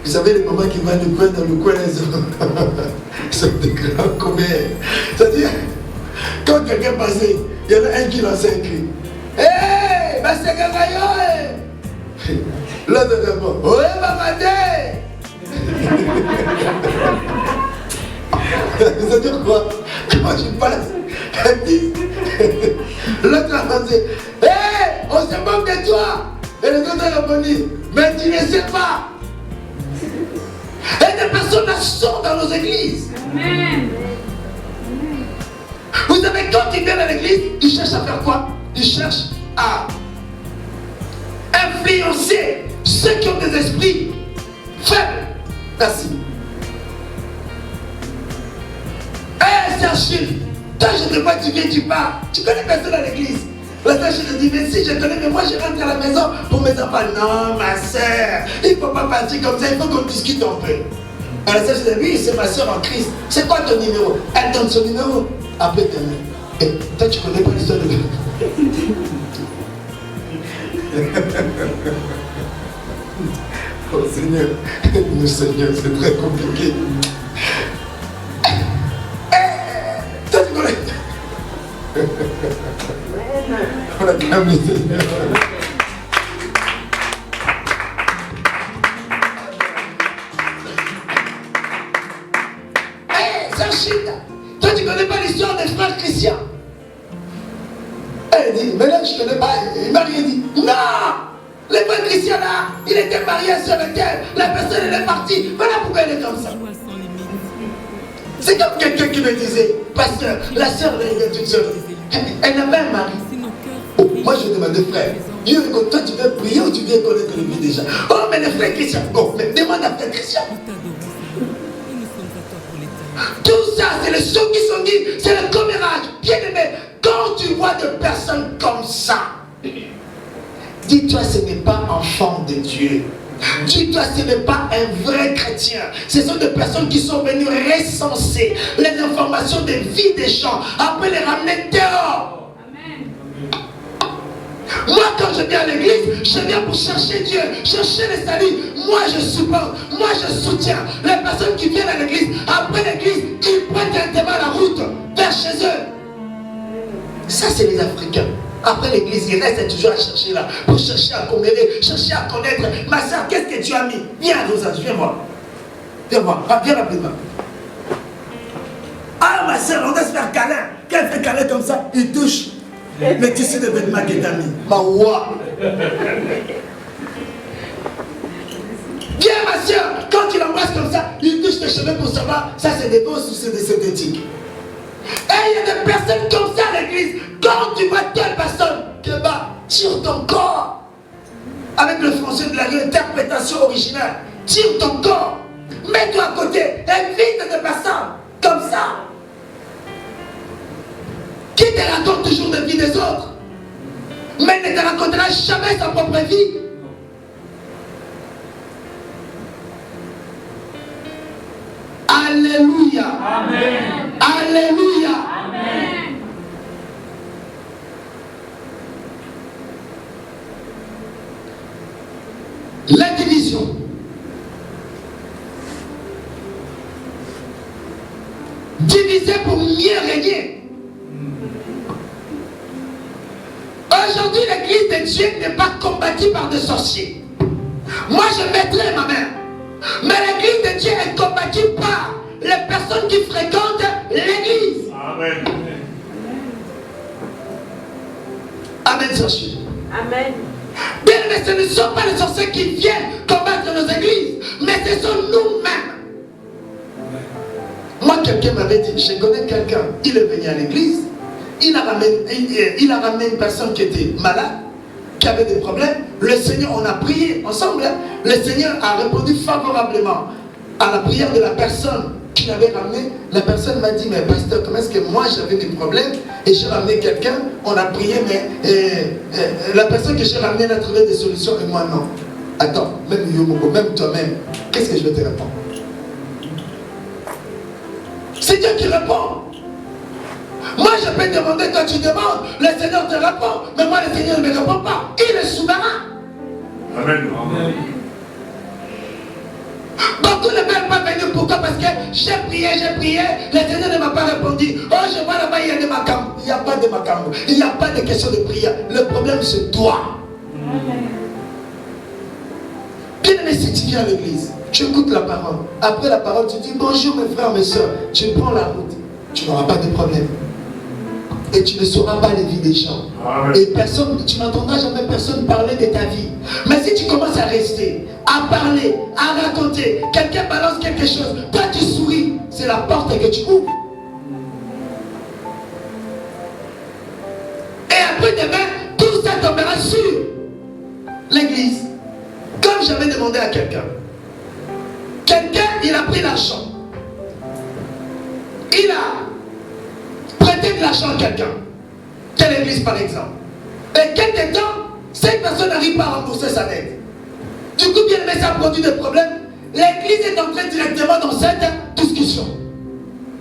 vous savez, les mamans qui vont dans le coin, ils sont des grands commères. C'est-à-dire, quand quelqu'un passait, il y en a un qui lançait un cri. Hé, bah c'est Gagayo! L'autre répond, oui, mamadé! C'est-à-dire quoi? Quand tu passes, elle dit, l'autre a pensé, hé, on se moque de toi! Et les autres ont répondu, mais tu ne sais pas! Et des personnes sont dans nos églises.
Amen.
Vous savez, quand ils viennent à l'église, ils cherchent à faire quoi? Ils cherchent à influencer ceux qui ont des esprits faibles. Merci. Hé, Serge, toi je te vois, tu viens, tu pars. Tu connais personne à l'église. La sœur, je te dis, mais si je connais, mais moi je rentre à la maison pour mes enfants. Non, ma soeur, il ne faut pas partir comme ça, il faut qu'on discute un peu. Alors la sœur, je dis, oui, c'est ma soeur en Christ. C'est quoi ton numéro? Elle donne son numéro. Après, et toi, tu connais pas l'histoire de Oh Seigneur, nous Seigneur, c'est très compliqué. Toi, tu connais? On a Acclame le Seigneur. Hé, Zachida, toi tu connais pas l'histoire des frères chrétiens? Elle dit, mais là je connais pas, il m'a rien dit. Non! Les frères chrétiens là, il était marié à sœur Ethel, la personne elle est partie, voilà pourquoi elle est comme ça.
Joie sans limite.
C'est comme quelqu'un qui me disait, pasteur, la sœur elle est toute seule, elle n'a pas un mari.
Si nos cœurs
Oh,
fleurissent,
moi je demandais, frère, Dieu, toi tu veux prier ou tu veux connaître le vie déjà? Oh, mais les frères chrétiens, bon, mais demande à frère chrétien.
nous t'adorons, Seigneur, et nous sommes à toi pour l'éternité.
Tout ça, c'est les sons qui sont dit, c'est le commérage. Bien aimé, quand tu vois des personnes comme ça, dis-toi, ce n'est pas enfant de Dieu. Dis-toi, ce n'est pas un vrai chrétien. Ce sont des personnes qui sont venues recenser les informations de vie des gens, après les ramener dehors. Moi, quand je viens à l'église, je viens pour chercher Dieu, chercher le salut. Moi, je supporte, moi, je soutiens les personnes qui viennent à l'église. Après l'église, ils prennent directement la route vers chez eux. Ça, c'est les Africains. Après l'église, ils restent toujours à chercher là, pour chercher à commérer, chercher à connaître. Ma soeur, qu'est-ce que tu as mis? Viens, Rosage, viens voir. Viens voir, viens rapidement. Ah, ma soeur, on doit se faire câlin. Quand elle fait câlin comme ça, il touche. Mais tu sais de vêtements que t'as mis. Ma ouah. Viens, ma soeur, quand tu l'embrasses comme ça, il touche tes cheveux pour savoir, ça c'est des bosses ou c'est des synthétiques. Et il y a des personnes comme ça à l'église. Quand tu vois telle personne, que bah, tire ton corps. Avec le français de la réinterprétation originale. Tire ton corps. Mets-toi à côté. Évite des personnes comme ça. Qui te raconte toujours la vie des autres, mais ne te racontera jamais sa propre vie. Alléluia.
Amen.
Alléluia.
Amen.
La division. Diviser pour mieux régner. Aujourd'hui, l'église de Dieu n'est pas combattue par des sorciers. Moi, je mettrai ma main. Mais l'église de Dieu est combattue par les personnes qui fréquentent l'église.
Amen.
Amen, sorcier.
Amen.
Bien, mais ce ne sont pas les sorciers qui viennent combattre nos églises, mais ce sont nous-mêmes. Moi, quelqu'un m'avait dit, je connais quelqu'un, il est venu à l'église. Il a ramené une personne qui était malade, qui avait des problèmes. Le Seigneur, on a prié ensemble. Le Seigneur a répondu favorablement à la prière de la personne qu'il avait ramenée. La personne m'a dit, mais pasteur, comment est-ce que moi j'avais des problèmes et j'ai ramené quelqu'un, on a prié, mais la personne que j'ai ramenée, elle a trouvé des solutions et moi non. Attends, même Yomogo, même toi-même, qu'est-ce que je vais te répondre? C'est Dieu qui répond. Moi, je peux demander quand tu demandes, le Seigneur te répond. Mais moi, le Seigneur ne me répond pas. Il est souverain.
Amen.
Beaucoup ne peuvent pas venir. Pourquoi? Parce que j'ai prié, le Seigneur ne m'a pas répondu. Oh, je vois là-bas, il y a des macambres. Il n'y a pas de macambres. Il n'y a pas de question de prière. Le problème, c'est toi. Bien aimé, si tu viens à l'église, tu écoutes la parole. Après la parole, tu dis bonjour mes frères, mes soeurs. Tu prends la route. Tu n'auras pas de problème. Et tu ne sauras pas les vies des gens.
Amen.
Et personne, tu n'entendras jamais personne parler de ta vie. Mais si tu commences à rester, à parler, à raconter, quelqu'un balance quelque chose, toi tu souris, c'est la porte que tu ouvres. Et après demain, tout ça tombera sur l'église. Comme j'avais demandé à quelqu'un, il a pris l'argent. Il a prêté de l'argent à quelqu'un, telle église par exemple. Et quelque temps, cette personne n'arrive pas à rembourser sa dette. Du coup, bien aimé, ça produit des problèmes. L'église est entrée directement dans cette discussion.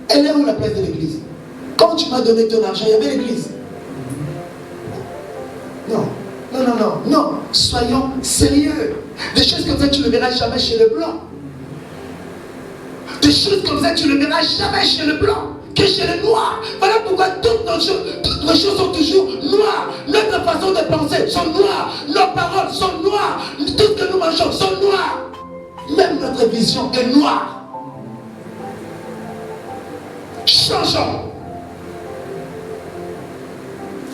Elle est où la place de l'église? Quand tu m'as donné ton argent, il y avait l'église. Non, non, non, non, non. Soyons sérieux. Des choses comme ça, tu ne verras jamais chez le blanc. Des choses comme ça, tu ne verras jamais chez le blanc. que chez les Noirs. Voilà pourquoi toutes nos choses sont toujours noires. Notre façon de penser sont noires. Nos paroles sont noires. Tout ce que nous mangeons sont noirs. Même notre vision est noire. Changeons.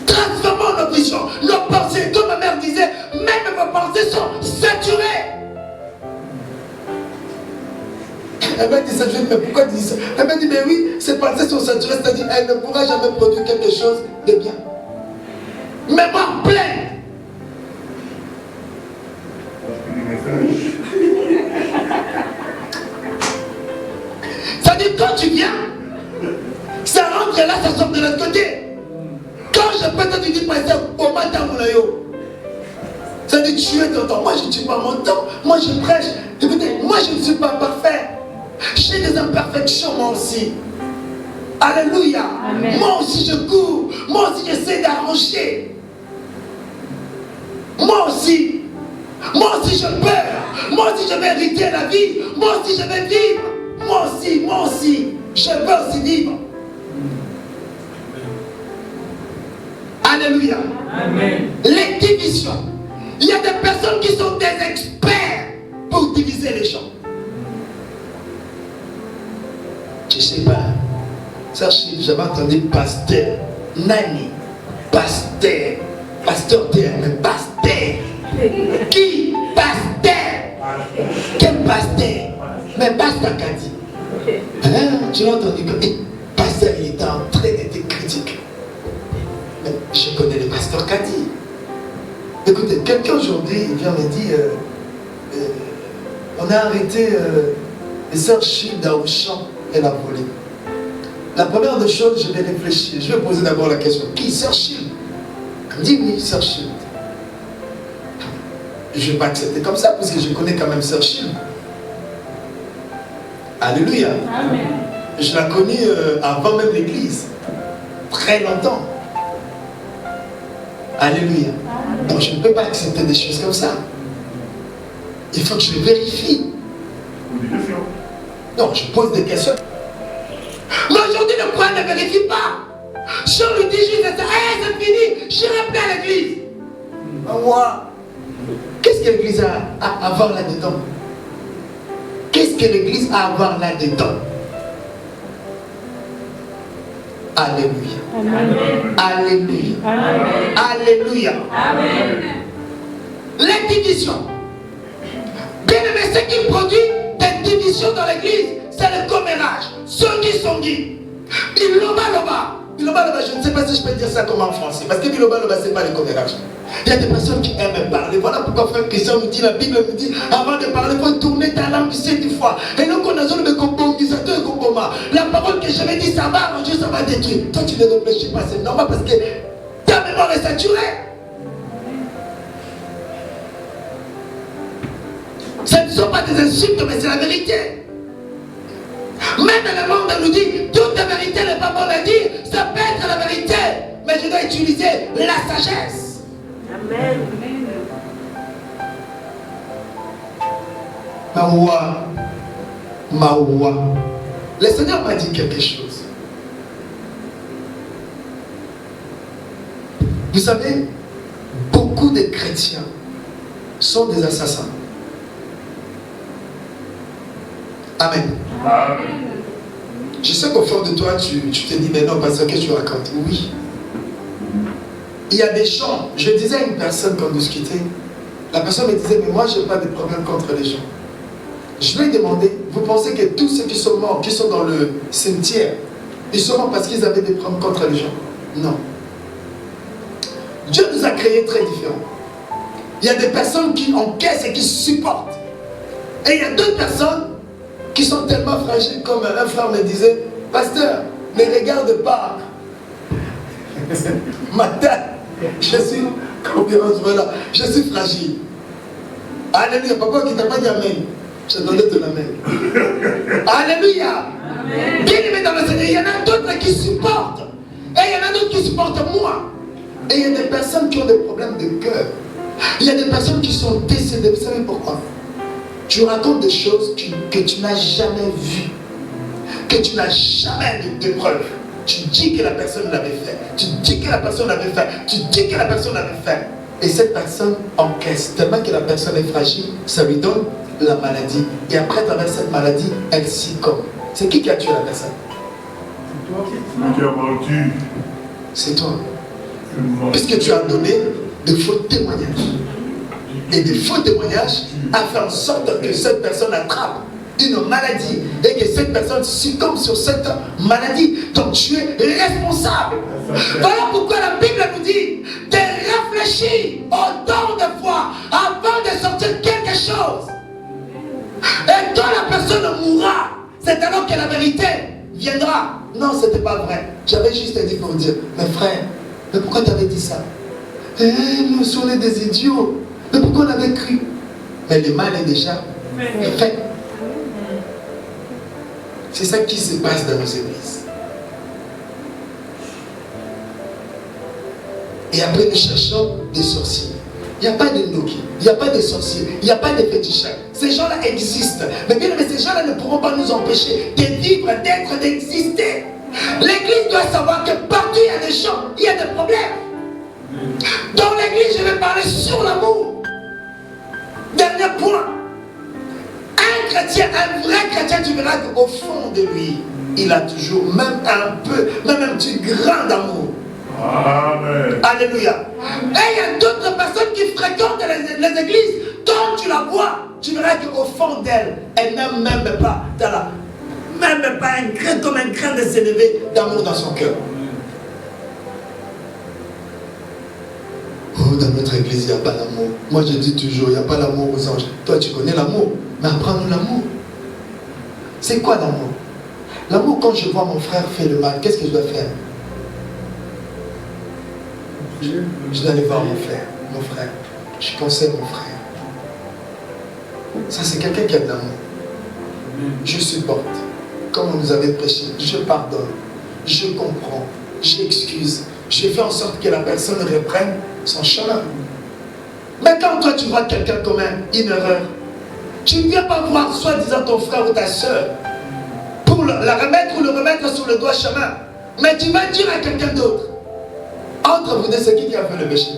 Transformons nos visions, nos pensées. Comme ma mère disait, même vos pensées sont saturées. Elle m'a dit ça, je lui ai dit, mais pourquoi tu dis ça? Elle m'a dit, mais oui, ses pensées sont saturées, c'est-à-dire elle ne pourra jamais produire quelque chose de bien. Mémoire pleine. C'est-à-dire quand tu viens, ça rentre là, ça sort de l'autre côté. Quand je peux te dire, pasteur, au matin, c'est-à-dire tu es ton temps. Moi, je ne tue pas mon temps. Moi, je prêche. Écoutez, moi, je ne suis pas parfait. J'ai des imperfections, moi aussi. Alléluia. Amen. Moi aussi, je cours. Moi aussi, j'essaie d'arranger. Moi aussi. Moi aussi, je peur. Moi aussi, je vais hériter la vie. Moi aussi, je vais vivre. Moi aussi. Je veux aussi vivre. Alléluia. Amen. Les divisions. Il y a des personnes qui sont des experts pour diviser les gens. Je ne sais pas. Ça, j'avais entendu pasteur, Nani, pasteur, pasteur terre, mais pasteur. Qui? Pasteur. Quel pasteur? Mais pasteur Kadi. Hein? Tu as entendu que pasteur, il était en train d'être critique. Mais je connais le pasteur Kadi. Écoutez, quelqu'un aujourd'hui, il vient me dire, on a arrêté les sœurs Childa au champ et la volée. La première des choses, je vais réfléchir. Je vais poser d'abord la question, qui sœur Childa? Elle me dit oui, sœur Childa. Je ne vais pas accepter comme ça, parce que je connais quand même sœur Childa. Alléluia. Amen. Je la connais avant même l'église. Très longtemps. Alléluia. Donc je ne peux pas accepter des choses comme ça. Il faut que je vérifie. Non, je pose des questions. Mais aujourd'hui, le croyant ne vérifie pas. Si on lui dit juste ça, hey, c'est fini, je n'irai plus à l'église. Moi, qu'est-ce que l'église a à voir là-dedans? Qu'est-ce que l'église a à voir là-dedans? Alléluia. Amen. Alléluia. Amen. Alléluia. Amen. Les divisions. Bien aimé, ce qui produit des divisions dans l'église, c'est le commérage. Songi. Biloba loba, je ne sais pas si je peux dire ça comme en français. Parce que biloba loba, ce n'est pas le commérage. Il y a des personnes qui aiment parler. Voilà pourquoi frère Christian nous dit, la Bible nous dit, avant de parler, il faut tourner ta langue 7 fois. Et donc on a besoin de compromisateur et compoma. La parole que j'avais dit, ça va arranger, ça va détruire. Toi tu ne réfléchis pas, c'est normal parce que ta mémoire est saturée. Ce ne sont pas des insultes, mais c'est la vérité. Même le monde nous dit, toute la vérité n'est pas bonne à dire, ça peut être la vérité. Mais je dois utiliser la sagesse. Amen. Maoua. Le Seigneur m'a dit quelque chose. Vous savez, beaucoup de chrétiens sont des assassins. Amen. Amen. Je sais qu'au fond de toi, tu te dis, mais non, parce que tu racontes. Oui. Il y a des gens, je disais à une personne quand on discutait, la personne me disait, mais moi je n'ai pas de problème contre les gens. Je lui ai demandé, vous pensez que tous ceux qui sont morts, qui sont dans le cimetière, ils sont morts parce qu'ils avaient des problèmes contre les gens? Non. Dieu nous a créés très différents. Il y a des personnes qui encaissent et qui supportent. Et il y a d'autres personnes qui sont tellement fragiles, comme un frère me disait, pasteur, ne regarde pas. Madame, je suis fragile. Alléluia. Papa qui t'a pas dit amen, je donnais ton amen. Alléluia. Bien aimé dans le Seigneur, il y en a d'autres qui supportent. Et il y en a d'autres qui supportent moi. Et il y a des personnes qui ont des problèmes de cœur. Il y a des personnes qui sont décédées. Vous savez pourquoi? Tu racontes des choses que tu n'as jamais vues. que tu n'as jamais de preuve. Tu dis que la personne l'avait fait. Tu dis que la personne l'avait fait. Tu dis que la personne l'avait fait. Et cette personne encaisse. Tellement que la personne est fragile, ça lui donne la maladie. Et après, à travers cette maladie, elle s'y comme. C'est qui a tué la personne?
C'est toi.
Celui qui a menti.
C'est toi. Puisque tu as donné de faux témoignages. Et des faux témoignages a fait en sorte que cette personne attrape une maladie et que cette personne succombe sur cette maladie. Donc tu es responsable. Voilà pourquoi la Bible nous dit de réfléchir autant de fois avant de sortir quelque chose. Et quand la personne mourra, c'est alors que la vérité viendra. Non, ce n'était pas vrai. J'avais juste dit pour dire, mais frère, mais pourquoi tu avais dit ça? Nous sommes des idiots. Mais pourquoi on avait cru? Mais le mal est déjà fait. C'est ça qui se passe dans nos églises. Et après, nous cherchons des sorciers. Il n'y a pas de Noki, il n'y a pas de sorciers, il n'y a pas de féticheurs. Ces gens-là existent. Mais bien, mais ces gens-là ne pourront pas nous empêcher de vivre, d'être, d'exister. L'église doit savoir que partout il y a des gens, il y a des problèmes. Dans l'église, je vais parler sur l'amour. Dernier point. Un chrétien, un vrai chrétien, tu verras qu'au fond de lui, il a toujours même un peu, même un petit grain d'amour.
Amen.
Alléluia. Et il y a d'autres personnes qui fréquentent les églises. Quand tu la vois, tu verras qu'au fond d'elle, elle n'a même pas, même pas un grain comme un grain de s'élever d'amour dans son cœur. Oh, dans notre église, il n'y a pas l'amour. Moi, je dis toujours, il n'y a pas l'amour aux anges. Toi, tu connais l'amour, mais apprends-nous l'amour. C'est quoi l'amour? L'amour, quand je vois mon frère faire le mal, qu'est-ce que je dois faire? Je dois aller voir mon frère. Je conseille mon frère. Ça, c'est quelqu'un qui a de l'amour. Je supporte. Comme on nous avait prêché, je pardonne, je comprends, j'excuse. Je fais en sorte que la personne reprenne son chemin. Mais quand toi tu vois quelqu'un commettre une erreur, tu ne viens pas voir soi-disant ton frère ou ta soeur pour la remettre ou le remettre sur le droit chemin. Mais tu vas dire à quelqu'un d'autre. Entre vous deux, c'est qui a fait le péché?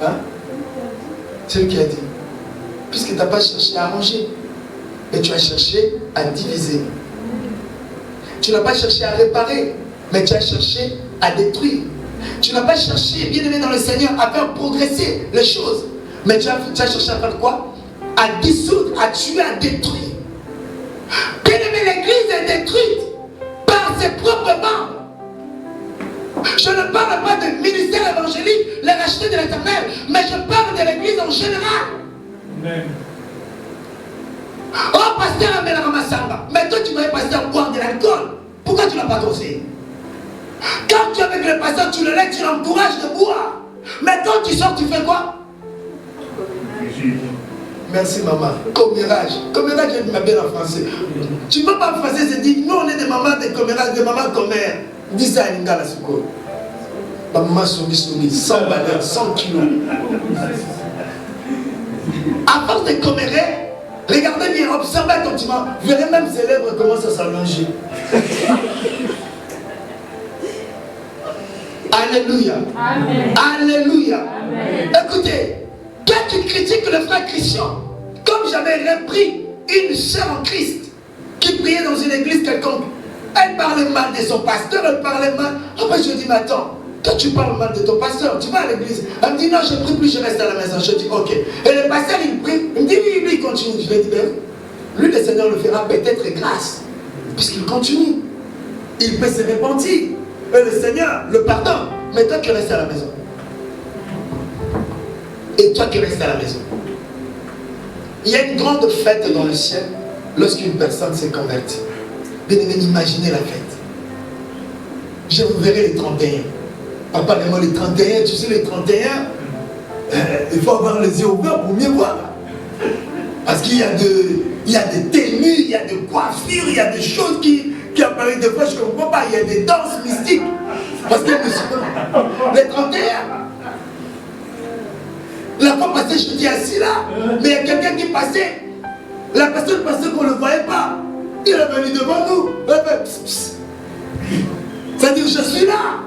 Hein? C'est lui qui a dit. Puisque tu n'as pas cherché à arranger, mais tu as cherché à diviser. Tu n'as pas cherché à réparer, mais tu as cherché à détruire. Tu n'as pas cherché, bien aimé dans le Seigneur, à faire progresser les choses. Mais tu as cherché à faire quoi? À dissoudre, à tuer, à détruire. Bien aimé, l'église est détruite par ses propres membres. Je ne parle pas de ministère évangélique, les rachetés de l'Éternel, mais je parle de l'église en général.
Amen.
Oh, pasteur Amel Ramassamba, mais toi tu voyais pasteur boire de l'alcool. Pourquoi tu ne l'as pas conseillé? Quand tu es avec le pasteur, tu le laisses, tu l'encourages de boire. Mais quand tu sors, tu fais quoi? Merci maman. Commérage. Commérage, je m'appelle en français. Tu ne peux pas en français, c'est dit, nous on est des mamans de commérage, des mamans commères. Dis ça à Lingala Souko. Maman soumi, 100 valeurs, 100 kilos. À force de commérer, regardez bien, observez attentivement, vous verrez même ses lèvres commencent à s'allonger. Alléluia.
Amen.
Alléluia.
Amen.
Écoutez, quand tu critiques le frère Christian, comme j'avais repris une sœur en Christ qui priait dans une église quelconque, elle parlait mal de son pasteur, elle parlait mal. Après je dis, mais attends, quand tu parles mal de ton pasteur, tu vas à l'église. Elle me dit, non, je ne prie plus, je reste à la maison. Je dis, ok. Et le pasteur, il prie, il me dit, oui, il continue. Je lui dis, ben, lui, le Seigneur le fera peut-être grâce, puisqu'il continue. Il peut se repentir. Et le Seigneur le pardonne. Mais toi qui restes à la maison. Et toi qui restes à la maison. Il y a une grande fête dans le ciel lorsqu'une personne s'est convertie. Bien aimé, imaginez la fête. Je vous verrai les 31. Papa, moi les 31, tu sais les 31, il faut avoir les yeux ouverts pour mieux voir. Parce qu'il y a des tenues, il y a des coiffures, il y a des choses qui apparaissent des fois, je ne comprends pas. Il y a des danses mystiques. Parce que les 31, la fois passée, je dis assis là, mais il y a quelqu'un qui passait. La personne passait qu'on ne le voyait pas. Il est venu devant nous. C'est-à-dire, je suis là.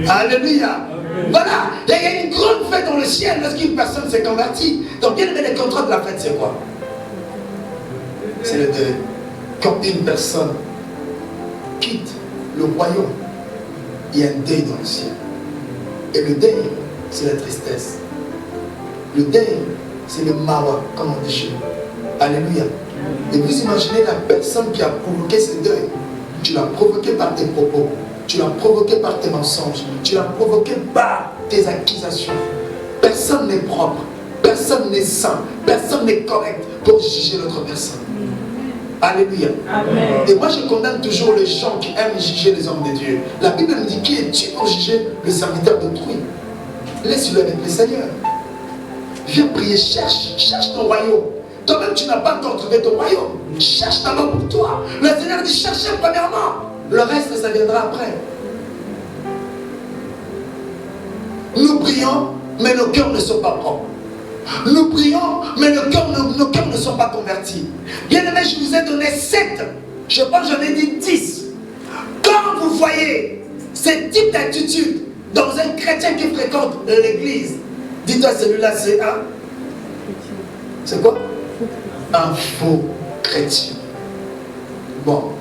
Alléluia. Voilà, il y a une grande fête dans le ciel lorsqu'une personne s'est convertie. Donc, bien aimé, le contrat de la fête, c'est quoi? C'est le deuil. Quand une personne quitte le royaume, il y a un deuil dans le ciel. Et le deuil, c'est la tristesse. Le deuil, c'est le mawa, comme on dit chez nous. Alléluia. Et vous imaginez la personne qui a provoqué ce deuil. Tu l'as provoqué par tes propos. Tu l'as provoqué par tes mensonges. Tu l'as provoqué par tes accusations. Personne n'est propre. Personne n'est saint. Personne n'est correct pour juger l'autre personne. Alléluia. Amen. Et moi je condamne toujours les gens qui aiment juger les hommes de Dieu. La Bible me dit, qui es-tu pour juger le serviteur d'autrui? Laisse-le avec le Seigneur. Viens prier, cherche ton royaume. Toi-même tu n'as pas encore trouvé ton royaume. Cherche d'abord pour toi. Le Seigneur dit, cherchez premièrement. Le reste, ça viendra après. Nous prions, mais nos cœurs ne sont pas propres. Nous prions, mais nos cœurs ne sont pas convertis. Bien aimé, je vous ai donné 7. Je pense que j'en ai dit 10. Quand vous voyez ce type d'attitude dans un chrétien qui fréquente l'église, dis-toi, celui-là, c'est un... C'est quoi? Un faux chrétien. Bon,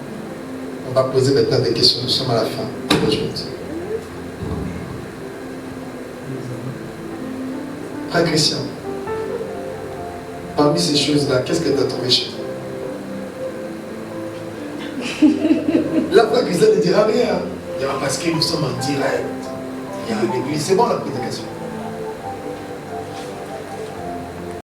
on va poser maintenant des questions. Nous sommes à la fin d'aujourd'hui. Frère Christian, parmi ces choses-là, qu'est-ce que tu as trouvé chez toi? La frère Christian ne dira rien. Il dira parce que nous sommes en direct. Il y a l'église. C'est bon la prédication.